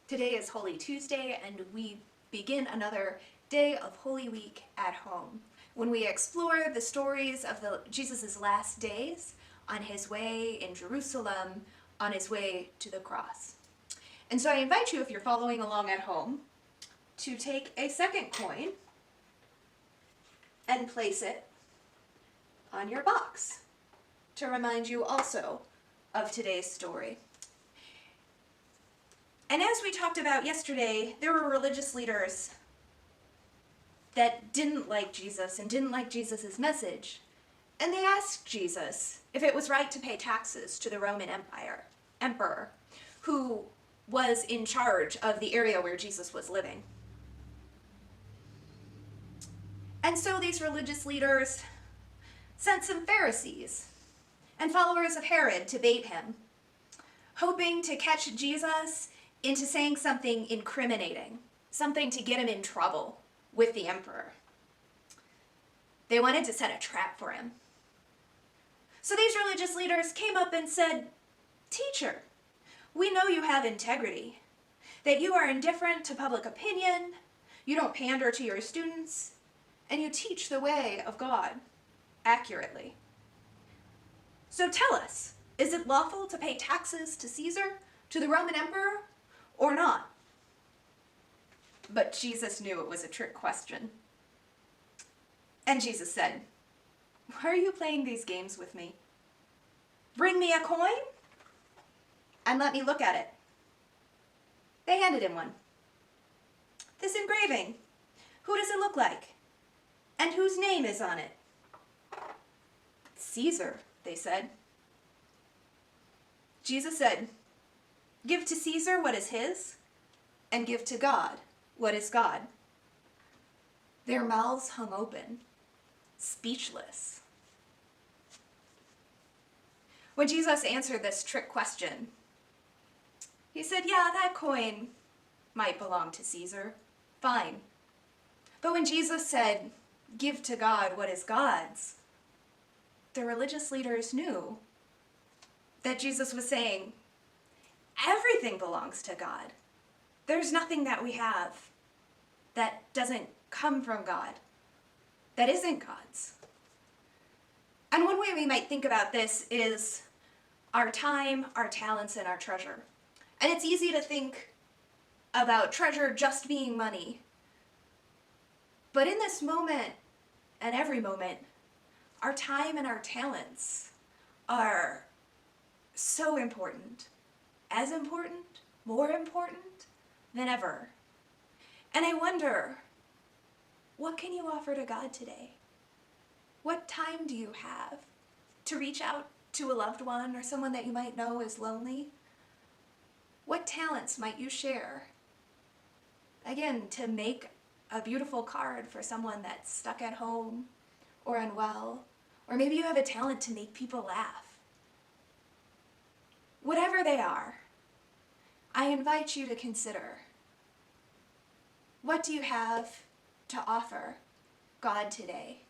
Today is Holy Tuesday, and we begin another day of Holy Week at home, when we explore the stories of Jesus' last days on his way in Jerusalem, on his way to the cross. And so I invite you, if you're following along at home, to take a second coin and place it on your box to remind you also of today's story. And as we talked about yesterday, there were religious leaders that didn't like Jesus and didn't like Jesus' message. And they asked Jesus if it was right to pay taxes to the Roman emperor, who was in charge of the area where Jesus was living. And so these religious leaders sent some Pharisees and followers of Herod to bait him, hoping to catch Jesus into saying something incriminating, something to get him in trouble with the emperor. They wanted to set a trap for him. So these religious leaders came up and said, "Teacher, we know you have integrity, that you are indifferent to public opinion, you don't pander to your students, and you teach the way of God accurately. So tell us, is it lawful to pay taxes to Caesar, to the Roman emperor, or not?" But Jesus knew it was a trick question. And Jesus said, "Why are you playing these games with me? Bring me a coin and let me look at it." They handed him one. "This engraving, who does it look like? And whose name is on it?" "Caesar," they said. Jesus said, "Give to Caesar what is his, and give to God what is God." Their mouths hung open, speechless. When Jesus answered this trick question, he said, "Yeah, that coin might belong to Caesar. Fine." But when Jesus said, "Give to God what is God's," the religious leaders knew that Jesus was saying, everything belongs to God. There's nothing that we have that doesn't come from God, that isn't God's. And one way we might think about this is our time, our talents, and our treasure. And it's easy to think about treasure just being money. But in this moment, and every moment, our time and our talents are so important, as important, more important than ever. And I wonder, what can you offer to God today? What time do you have to reach out to a loved one or someone that you might know is lonely? What talents might you share? Again, to make a beautiful card for someone that's stuck at home or unwell, or maybe you have a talent to make people laugh. Whatever they are, I invite you to consider, what do you have to offer God today?